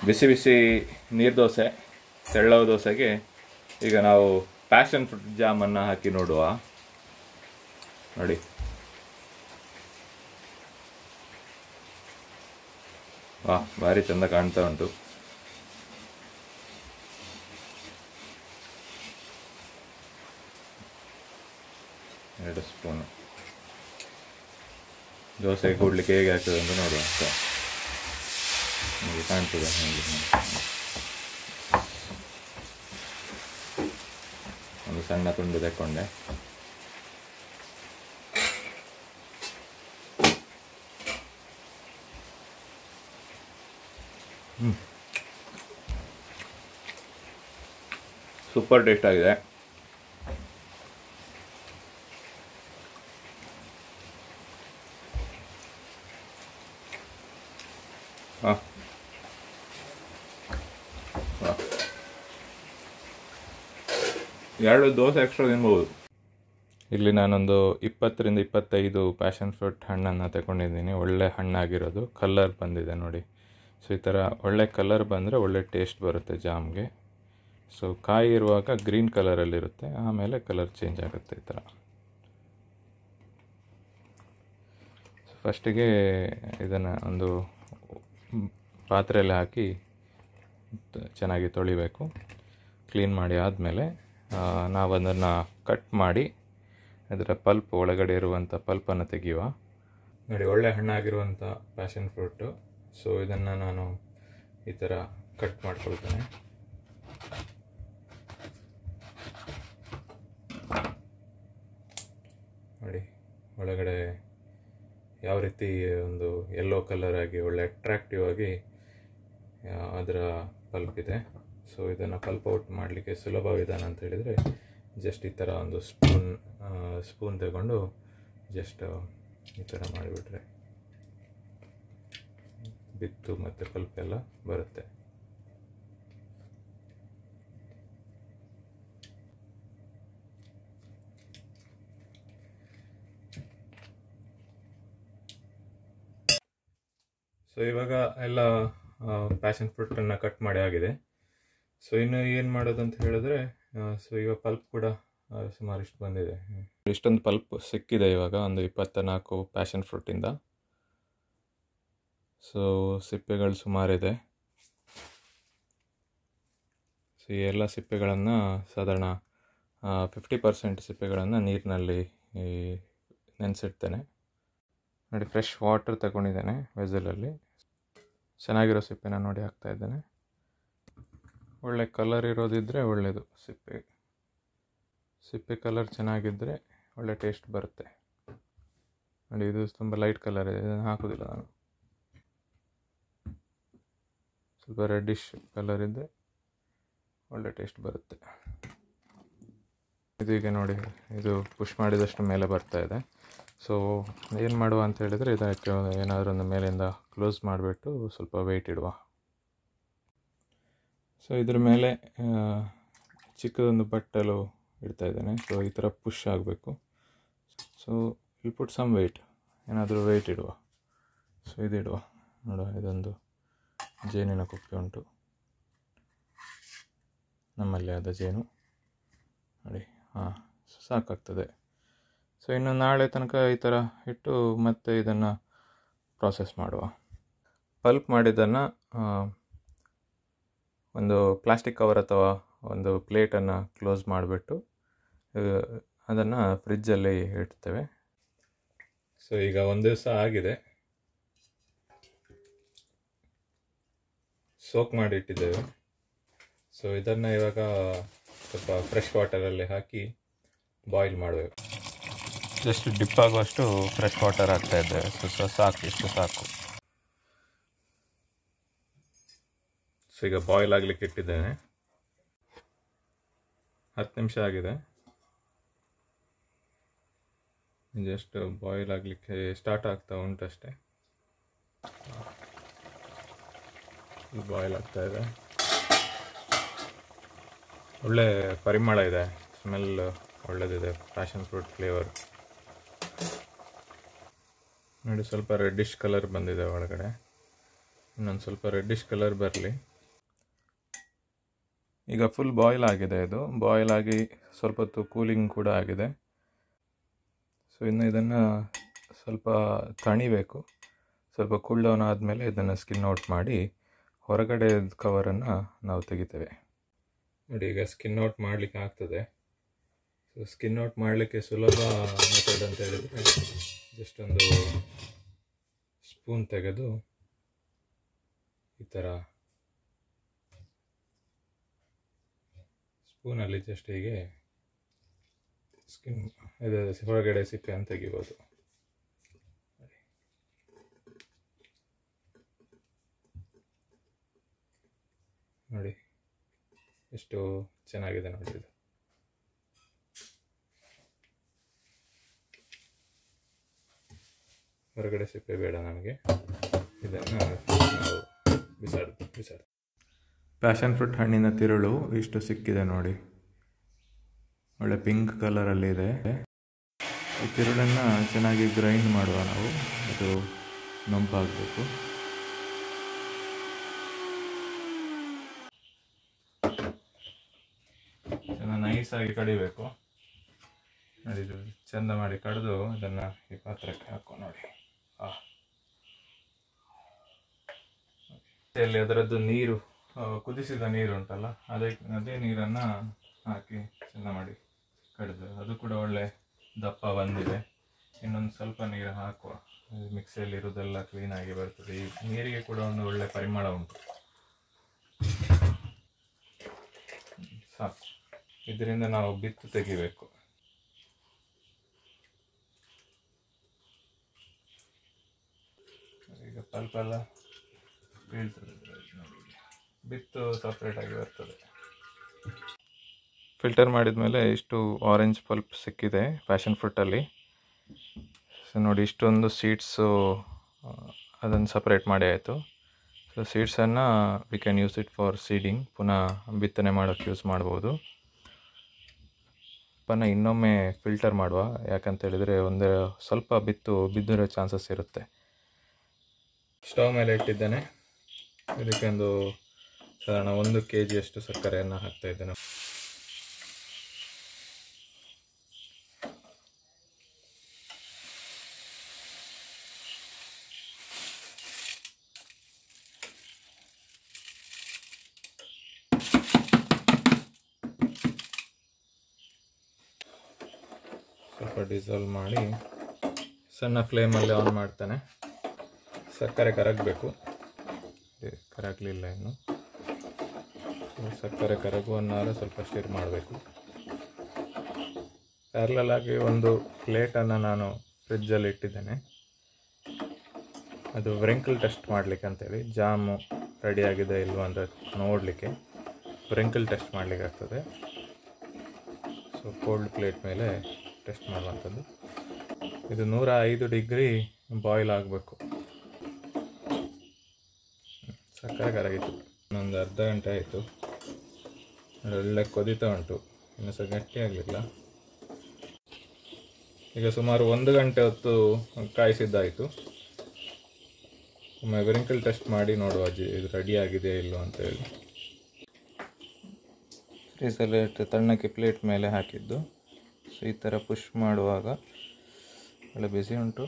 ಬಿಸಿ ಬಿಸಿ ನೀರು ದೋಸೆ, ತೆಳ್ಳವ ದೋಸೆಗೆ ಈಗ ನಾವು ಪ್ಯಾಷನ್ ಫ್ರೂಟ್ ಜಾಮನ್ನು ಹಾಕಿ ನೋಡುವ. ನೋಡಿ, ವಾ, ಭಾರಿ ಚೆಂದ ಕಾಣ್ತಾ ಉಂಟು. ಎರಡು ಸ್ಪೂನು ದೋಸೆಗೆ ಕೂಡಲಿಕ್ಕೆ ಹೇಗೆ ಆಗ್ತದೆ ಅಂತ ನೋಡುವ. ನಿಮಗೆ ಕಾಣ್ತದೆ ಹೇಗೆ? ಒಂದು ಸಣ್ಣ ತುಂಡು ತಗೊಂಡೆ. ಸೂಪರ್ ಟೇಸ್ಟ್ ಆಗಿದೆ. ಎರಡು ದೋಸೆ ಎಕ್ಸ್ಟ್ರಾ ತಿನ್ಬೋದು. ಇಲ್ಲಿ ನಾನೊಂದು 20 ರಿಂದ 25 ಪ್ಯಾಷನ್ ಫ್ರೂಟ್ ಹಣ್ಣನ್ನು ತಗೊಂಡಿದ್ದೀನಿ. ಒಳ್ಳೆ ಹಣ್ಣಾಗಿರೋದು, ಕಲರ್ ಬಂದಿದೆ ನೋಡಿ. ಸೊ ಈ ಥರ ಒಳ್ಳೆ ಕಲರ್ ಬಂದರೆ ಒಳ್ಳೆ ಟೇಸ್ಟ್ ಬರುತ್ತೆ ಜಾಮ್ಗೆ. ಸೊ ಕಾಯಿ ಇರುವಾಗ ಗ್ರೀನ್ ಕಲರಲ್ಲಿರುತ್ತೆ, ಆಮೇಲೆ ಕಲರ್ ಚೇಂಜ್ ಆಗುತ್ತೆ ಈ ಥರ. ಸೊ ಫಸ್ಟಿಗೆ ಇದನ್ನು ಒಂದು ಪಾತ್ರೆಯಲ್ಲಿ ಹಾಕಿ ಚೆನ್ನಾಗಿ ತೊಳಿಬೇಕು. ಕ್ಲೀನ್ ಮಾಡಿ ಆದಮೇಲೆ ನಾವು ಅದನ್ನು ಕಟ್ ಮಾಡಿ ಅದರ ಪಲ್ಪ್, ಒಳಗಡೆ ಇರುವಂಥ ಪಲ್ಪನ್ನು ತೆಗೆಯುವ. ನೋಡಿ, ಒಳ್ಳೆ ಹಣ್ಣಾಗಿರುವಂಥ ಪ್ಯಾಷನ್ ಫ್ರೂಟು. ಸೊ ಇದನ್ನು ನಾನು ಈ ಥರ ಕಟ್ ಮಾಡ್ಕೊಳ್ತೇನೆ. ನೋಡಿ, ಒಳಗಡೆ ಯಾವ ರೀತಿ ಒಂದು ಯೆಲ್ಲೋ ಕಲರ್ ಆಗಿ ಒಳ್ಳೆ ಅಟ್ರಾಕ್ಟಿವ್ ಆಗಿ ಅದರ ಪಲ್ಪ್ ಇದೆ. ಸೊ ಇದನ್ನು ಪಲ್ಪ್ ಔಟ್ ಮಾಡಲಿಕ್ಕೆ ಸುಲಭ ವಿಧಾನ ಅಂತ ಹೇಳಿದರೆ, ಜಸ್ಟ್ ಈ ಥರ ಒಂದು ಸ್ಪೂನ್ ತಗೊಂಡು ಜಸ್ಟ್ ಈ ಥರ ಮಾಡಿಬಿಟ್ರೆ ಬಿತ್ತು ಮತ್ತು ಪಲ್ಪ್ ಎಲ್ಲ ಬರುತ್ತೆ. ಸೊ ಇವಾಗ ಎಲ್ಲ ಪ್ಯಾಷನ್ ಫ್ರೂಟನ್ನು ಕಟ್ ಮಾಡಿ ಆಗಿದೆ. ಸೊ ಇನ್ನು ಏನು ಮಾಡೋದು ಅಂತ ಹೇಳಿದ್ರೆ, ಸೊ ಈಗ ಪಲ್ಪ್ ಕೂಡ ಸುಮಾರು ಇಷ್ಟು ಬಂದಿದೆ. ಇಷ್ಟೊಂದು ಪಲ್ಪ್ ಸಿಕ್ಕಿದೆ ಇವಾಗ, ಒಂದು 24 ಪ್ಯಾಷನ್ ಫ್ರೂಟಿಂದ. ಸೊ ಸಿಪ್ಪೆಗಳು ಸುಮಾರಿದೆ. ಸೊ ಈ ಎಲ್ಲ ಸಿಪ್ಪೆಗಳನ್ನು ಸಾಧಾರಣ 50% ಸಿಪ್ಪೆಗಳನ್ನು ನೀರಿನಲ್ಲಿ ನೆನೆಸಿಡ್ತೇನೆ. ನೋಡಿ, ಫ್ರೆಶ್ ವಾಟರ್ ತಗೊಂಡಿದ್ದೇನೆ ವೆಸಲಲ್ಲಿ. ಚೆನ್ನಾಗಿರೋ ಸಿಪ್ಪೆನ ನೋಡಿ ಹಾಕ್ತಾ ಇದ್ದೇನೆ. ಒಳ್ಳೆ ಕಲರ್ ಇರೋದಿದ್ದರೆ ಒಳ್ಳೆಯದು. ಸಿಪ್ಪೆ ಕಲರ್ ಚೆನ್ನಾಗಿದ್ದರೆ ಒಳ್ಳೆ ಟೇಸ್ಟ್ ಬರುತ್ತೆ. ನೋಡಿ, ಇದು ತುಂಬ ಲೈಟ್ ಕಲರ್ ಇದೆ, ಇದನ್ನು ಹಾಕೋದಿಲ್ಲ ನಾನು. ಸ್ವಲ್ಪ ರೆಡ್ಡಿಶ್ ಕಲರ್ ಇದ್ದರೆ ಒಳ್ಳೆ ಟೇಸ್ಟ್ ಬರುತ್ತೆ. ಇದು ಈಗ ನೋಡಿ, ಇದು ಪುಷ್ ಮಾಡಿದಷ್ಟು ಮೇಲೆ ಬರ್ತಾ ಇದೆ. ಸೊ ಏನು ಮಾಡುವ ಅಂತ ಹೇಳಿದರೆ, ಇದಕ್ಕೆ ಏನಾದರೂ ಒಂದು ಮೇಲಿಂದ ಕ್ಲೋಸ್ ಮಾಡಿಬಿಟ್ಟು ಸ್ವಲ್ಪ ವೆಯ್ಟ್ ಇಡುವ. ಸೊ ಇದ್ರ ಮೇಲೆ ಚಿಕ್ಕದೊಂದು ಬಟ್ಟಲು ಇಡ್ತಾ ಇದ್ದೇನೆ. ಸೊ ಈ ಥರ ಪುಷ್ ಆಗಬೇಕು. So will put some weight, ಏನಾದರೂ ವೆಯ್ಟ್ ಇಡುವ. ಸೊ ಇದು ಇಡುವ. ನೋಡುವ, ಇದೊಂದು ಜೇನಿನ ಕುಪ್ಪೆ ಉಂಟು ನಮ್ಮಲ್ಲಿ, ಆದ ಜೇನು ನೋಡಿ. ಸಾಕಾಗ್ತದೆ. ಸೊ ಇನ್ನು ನಾಳೆ ತನಕ ಈ ಥರ ಇಟ್ಟು ಮತ್ತೆ ಇದನ್ನು ಪ್ರಾಸೆಸ್ ಮಾಡುವ. ಪಲ್ಪ್ ಮಾಡಿದ್ದನ್ನು ಒಂದು ಪ್ಲಾಸ್ಟಿಕ್ ಕವರ್ ಅಥವಾ ಒಂದು ಪ್ಲೇಟನ್ನು ಕ್ಲೋಸ್ ಮಾಡಿಬಿಟ್ಟು ಅದನ್ನು ಫ್ರಿಜ್ಜಲ್ಲಿ ಇಡ್ತೇವೆ. ಸೊ ಈಗ ಒಂದು ದಿವಸ ಆಗಿದೆ, ಸೋಕ್ ಮಾಡಿ ಇಟ್ಟಿದ್ದೇವೆ. ಸೊ ಇದನ್ನು ಇವಾಗ ಸ್ವಲ್ಪ ಫ್ರೆಶ್ ವಾಟರಲ್ಲಿ ಹಾಕಿ ಬಾಯ್ಲ್ ಮಾಡಬೇಕು. ಜಸ್ಟ್ ಡಿಪ್ ಆಗುವಷ್ಟು ಫ್ರೆಶ್ ವಾಟರ್ ಹಾಕ್ತಾ ಇದ್ದೇವೆ. ಸೊ ಸಾಕು, ಇಷ್ಟು ಸಾಕು. ಸೊ ಈಗ ಬಾಯ್ಲ್ ಆಗಲಿಕ್ಕೆ ಇಟ್ಟಿದ್ದೇನೆ. 10 ನಿಮಿಷ ಆಗಿದೆ. ಜಸ್ಟ್ ಬಾಯ್ಲ್ ಆಗಲಿಕ್ಕೆ ಸ್ಟಾರ್ಟ್ ಆಗ್ತಾ ಉಂಟಷ್ಟೇ. ಬಾಯ್ಲ್ ಆಗ್ತಾ ಇದೆ. ಒಳ್ಳೆ ಪರಿಮಳ ಇದೆ, ಸ್ಮೆಲ್ ಒಳ್ಳೆದಿದೆ, ಪ್ಯಾಷನ್ ಫ್ರೂಟ್ ಫ್ಲೇವರ್. ನೋಡಿ, ಸ್ವಲ್ಪ ರೆಡ್ಡಿಶ್ ಕಲರ್ ಬಂದಿದೆ ಒಳಗಡೆ. ಇನ್ನೊಂದು ಸ್ವಲ್ಪ ರೆಡ್ಡಿಶ್ ಕಲರ್ ಬರಲಿ. ಈಗ ಫುಲ್ ಬಾಯ್ಲ್ ಆಗಿದೆ. ಇದು ಬಾಯ್ಲ್ ಆಗಿ ಸ್ವಲ್ಪ ಹೊತ್ತು ಕೂಲಿಂಗ್ ಕೂಡ ಆಗಿದೆ. ಸೊ ಇನ್ನು ಇದನ್ನು ಸ್ವಲ್ಪ ತಣಿಬೇಕು. ಸ್ವಲ್ಪ ಕೂಲ್ ಡೌನ್ ಆದಮೇಲೆ ಇದನ್ನು ಸ್ಕಿನ್ ಔಟ್ ಮಾಡಿ ಹೊರಗಡೆ ಕವರನ್ನು ನಾವು ತೆಗಿತೇವೆ. ನೋಡಿ, ಈಗ ಸ್ಕಿನ್ ಔಟ್ ಮಾಡಲಿಕ್ಕೆ ಆಗ್ತದೆ. ಸೊ ಸ್ಕಿನ್ ಔಟ್ ಮಾಡಲಿಕ್ಕೆ ಸುಲಭ ಮೆಥಡ್ ಅಂತ ಹೇಳಿದರೆ ಜಸ್ಟ್ ಒಂದು ಸ್ಪೂನ್ ತೆಗೆದು ಈ ಥರ ಸ್ಪೂನಲ್ಲಿ ಜಸ್ಟ್ ಹೀಗೆ ಸ್ಕಿನ್ ಇದು ಹೊರಗಡೆ ಸಿಪ್ಪೆಯನ್ನು ತೆಗಿಬೋದು. ನೋಡಿ ಎಷ್ಟು ಚೆನ್ನಾಗಿದೆ ನೋಡಿ ಇದು. ಹೊರಗಡೆ ಸಿಪ್ಪೆ ಬೇಡ ನಮಗೆ, ಇದನ್ನು ನಾವು ಬಿಸಾಡು. ಪ್ಯಾಷನ್ ಫ್ರೂಟ್ ಹಣ್ಣಿನ ತಿರುಳು ಇಷ್ಟು ಸಿಕ್ಕಿದೆ ನೋಡಿ, ಒಳ್ಳೆ ಪಿಂಕ್ ಕಲರಲ್ಲಿದೆ. ಈ ತಿರುಳನ್ನು ಚೆನ್ನಾಗಿ ಗ್ರೈಂಡ್ ಮಾಡುವ ನಾವು, ಅದು ನೊಂಪಾಗಬೇಕು. ನೈಸಾಗಿ ಕಡಿಬೇಕು ನೋಡಿ. ಇದು ಚೆಂದ ಮಾಡಿ ಕಡಿದು ಇದನ್ನು ಈ ಪಾತ್ರಕ್ಕೆ ಹಾಕೋ ನೋಡಿ. ಇಲ್ಲಿ ಅದರದ್ದು ನೀರು, ಕುದಿಸಿದ ನೀರು ಉಂಟಲ್ಲ, ಅದೇ ನೀರನ್ನು ಹಾಕಿ ಚೆಂದ ಮಾಡಿ ಕಡಿದು, ಅದು ಕೂಡ ಒಳ್ಳೆ ದಪ್ಪ ಬಂದಿದೆ. ಇನ್ನೊಂದು ಸ್ವಲ್ಪ ನೀರು ಹಾಕುವ, ಮಿಕ್ಸಿಯಲ್ಲಿ ಇರೋದೆಲ್ಲ ಕ್ಲೀನಾಗಿ ಬರ್ತದೆ. ಈ ನೀರಿಗೆ ಕೂಡ ಒಂದು ಒಳ್ಳೆ ಪರಿಮಳ ಉಂಟು. ಸಾಕು. ಇದರಿಂದ ನಾವು ಬಿತ್ತು ತೆಗಿಬೇಕು. ಈಗ ಪಲ್ಪೆಲ್ಲ ಬೀಳ್ತದೆ, ಬಿತ್ತು ಸಪ್ರೇಟಾಗಿ ಬರ್ತದೆ. ಫಿಲ್ಟರ್ ಮಾಡಿದ ಮೇಲೆ ಇಷ್ಟು ಆರೆಂಜ್ ಪಲ್ಪ್ ಸಿಕ್ಕಿದೆ ಪ್ಯಾಷನ್ ಫ್ರೂಟಲ್ಲಿ. ಸೊ ನೋಡಿ, ಇಷ್ಟೊಂದು ಸೀಡ್ಸು ಅದನ್ನು ಸಪ್ರೇಟ್ ಮಾಡಿ ಆಯಿತು. ಸೊ ಸೀಡ್ಸನ್ನು we can use it for seeding, ಪುನಃ ಬಿತ್ತನೆ ಮಾಡೋಕ್ಕೆ ಯೂಸ್ ಮಾಡ್ಬೋದು. ಇನ್ನೊಮ್ಮೆ ಫಿಲ್ಟರ್ ಮಾಡುವ, ಯಾಕಂತ ಹೇಳಿದರೆ ಒಂದು ಸ್ವಲ್ಪ ಬಿದ್ದಿರೋ ಚಾನ್ಸಸ್ ಇರುತ್ತೆ. ಸ್ಟವ್ ಮೇಲೆ ಇಟ್ಟಿದ್ದೇನೆ. ಇದಕ್ಕೆ ಒಂದು ಸಾಧಾರಣ 1 kg ಅಷ್ಟು ಸಕ್ಕರೆಯನ್ನು ಹಾಕ್ತಾ ಇದ್ದೇನೆ. ಸ್ವಲ್ಪ ಡಿಸಾಲ್ವ್ ಮಾಡಿ ಸಣ್ಣ ಫ್ಲೇಮಲ್ಲಿ ಆನ್ ಮಾಡ್ತಾನೆ. ಸಕ್ಕರೆ ಕರಗಬೇಕು, ಕರಗಲಿಲ್ಲ ಇನ್ನು. ಸಕ್ಕರೆ ಕರಗುವನ್ನಾರು ಸ್ವಲ್ಪ ಸ್ಟಿರ್ ಮಾಡಬೇಕು. ಪ್ಯಾರಲಲ್ ಆಗಿ ಒಂದು ಪ್ಲೇಟನ್ನು ನಾನು ಫ್ರಿಜ್ಜಲ್ಲಿ ಇಟ್ಟಿದ್ದೇನೆ. ಅದು ವ್ರಿಂಕಲ್ ಟೆಸ್ಟ್ ಮಾಡಲಿಕ್ಕೆ ಅಂತೇಳಿ, ಜಾಮು ರೆಡಿಯಾಗಿದೆ ಇಲ್ವಾ ಅಂತ ನೋಡಲಿಕ್ಕೆ ವ್ರಿಂಕಲ್ ಟೆಸ್ಟ್ ಮಾಡಲಿಕ್ಕೆ ಆಗ್ತದೆ. ಸೊ ಕೋಲ್ಡ್ ಪ್ಲೇಟ್ ಮೇಲೆ ಟೆಸ್ಟ್ ಮಾಡುವಂಥದ್ದು. ಇದು 105 ಡಿಗ್ರಿ ಬಾಯ್ಲ್ ಆಗಬೇಕು. ಸಕ್ಕರೆ ಕರಗಿತು. ಇನ್ನೊಂದು ಅರ್ಧ ಗಂಟೆ ಆಯಿತು. ಒಳ್ಳೆ ಕೊದಿತಾ ಉಂಟು, ಇನ್ನೂ ಸಹ ಗಟ್ಟಿ ಆಗಲಿಲ್ಲ. ಈಗ ಸುಮಾರು 1 ಗಂಟೆ ಹೊತ್ತು ಕಾಯಿಸಿದ್ದಾಯಿತು. ಒಮ್ಮೆ ವ್ರಿಂಕಲ್ ಟೆಸ್ಟ್ ಮಾಡಿ ನೋಡುವ ಇದು ರೆಡಿ ಆಗಿದೆ ಇಲ್ಲೋ ಅಂತೇಳಿ. ಫ್ರೀಸಲ್ಲಿ ಇಟ್ಟು ತಣ್ಣಕ್ಕೆ ಪ್ಲೇಟ್ ಮೇಲೆ ಹಾಕಿದ್ದು. ಸೊ ಈ ಥರ ಪುಷ್ ಮಾಡುವಾಗ ಒಳ್ಳೆ ಬಿಸಿ ಉಂಟು.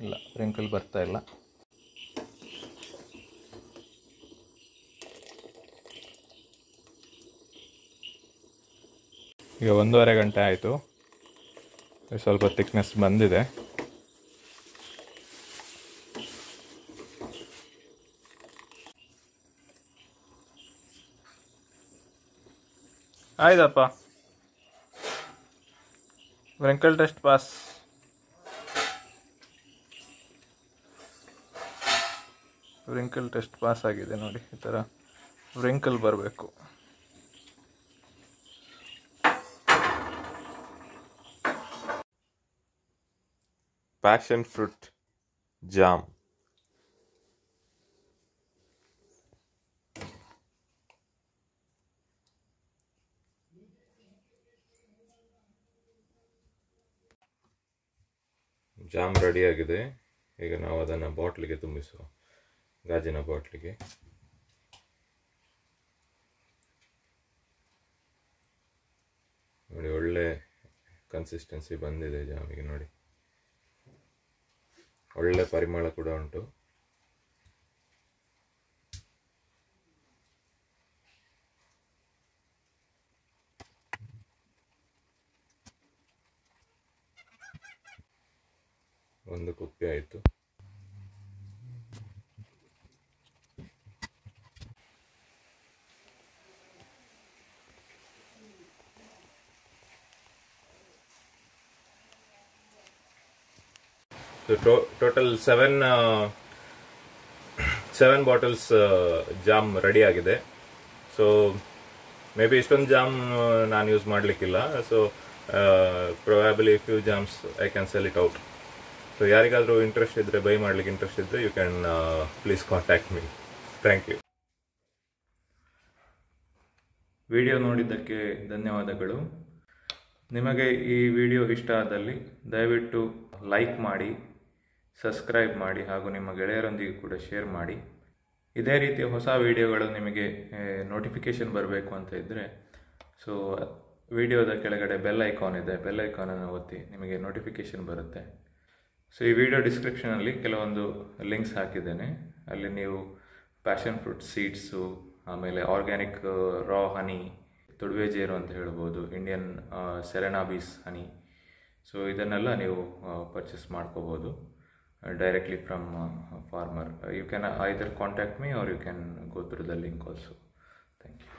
ಇಲ್ಲ, ವ್ರಿಂಕಲ್ ಬರ್ತಾ ಇಲ್ಲ. ಈಗ 1.5 ಗಂಟೆ ಆಯಿತು. ಸ್ವಲ್ಪ ಥಿಕ್ನೆಸ್ ಬಂದಿದೆ. ಆಯ್ತಪ್ಪ, wrinkle test pass. Wrinkle test pass ಆಗಿದೆ ನೋಡಿ. ಈ ಥರ ವ್ರಿಂಕಲ್ ಬರಬೇಕು. Passion fruit jam. ಜಾಮ್ ರೆಡಿಯಾಗಿದೆ. ಈಗ ನಾವು ಅದನ್ನು ಬಾಟ್ಲಿಗೆ ತುಂಬಿಸುವ. ಗಾಜಿನ ಬಾಟ್ಲಿಗೆ. ನೋಡಿ ಒಳ್ಳೆ ಕನ್ಸಿಸ್ಟೆನ್ಸಿ ಬಂದಿದೆ ಜಾಮಿಗೆ. ನೋಡಿ ಒಳ್ಳೆ ಪರಿಮಳ ಕೂಡ ಉಂಟು. ಒಂದು ಕುಪ್ಪಿ ಆಯಿತು. So total 7 bottles jam ready ಆಗಿದೆ. ಸೊ ಮೇ ಬಿ ಇಷ್ಟೊಂದು ಜಾಮ್ ನಾನು ಯೂಸ್ ಮಾಡಲಿಕ್ಕಿಲ್ಲ. So probably few jams I can sell it out. So ಯಾರಿಗಾದರೂ ಇಂಟ್ರೆಸ್ಟ್ ಇದ್ದರೆ, ಬೈ ಮಾಡಲಿಕ್ಕೆ ಇಂಟ್ರೆಸ್ಟ್ ಇದ್ದರೆ, you can please contact me. Thank you. Video ನೋಡಿದ್ದಕ್ಕೆ ಧನ್ಯವಾದಗಳು. ನಿಮಗೆ ಈ ವಿಡಿಯೋ ಇಷ್ಟ ಆದಲ್ಲಿ ದಯವಿಟ್ಟು ಲೈಕ್ ಮಾಡಿ, ಸಬ್ಸ್ಕ್ರೈಬ್ ಮಾಡಿ ಹಾಗೂ ನಿಮ್ಮ ಗೆಳೆಯರೊಂದಿಗೆ ಕೂಡ ಶೇರ್ ಮಾಡಿ. ಇದೇ ರೀತಿಯ ಹೊಸ ವಿಡಿಯೋಗಳು ನಿಮಗೆ ನೋಟಿಫಿಕೇಷನ್ ಬರಬೇಕು ಅಂತ ಇದ್ದರೆ, ಸೊ ವಿಡಿಯೋದ ಕೆಳಗಡೆ ಬೆಲ್ ಐಕಾನ್ ಇದೆ, ಬೆಲ್ ಐಕಾನನ್ನು ಒತ್ತಿ, ನಿಮಗೆ ನೋಟಿಫಿಕೇಷನ್ ಬರುತ್ತೆ. ಸೊ ಈ ವಿಡಿಯೋ ಡಿಸ್ಕ್ರಿಪ್ಷನಲ್ಲಿ ಕೆಲವೊಂದು ಲಿಂಕ್ಸ್ ಹಾಕಿದ್ದೇನೆ. ಅಲ್ಲಿ ನೀವು ಪ್ಯಾಷನ್ ಫ್ರೂಟ್ ಸೀಡ್ಸು, ಆಮೇಲೆ ಆರ್ಗ್ಯಾನಿಕ್ ರಾ ಹನಿ, ತುಡುವೆ ಜೇರು ಅಂತ ಹೇಳ್ಬೋದು, ಇಂಡಿಯನ್ ಸೆರೆನಾಬೀಸ್ ಹನಿ. ಸೊ ಇದನ್ನೆಲ್ಲ ನೀವು ಪರ್ಚೇಸ್ ಮಾಡ್ಕೋಬೋದು directly from farmer. You can either contact me or you can go through the link also. Thank you.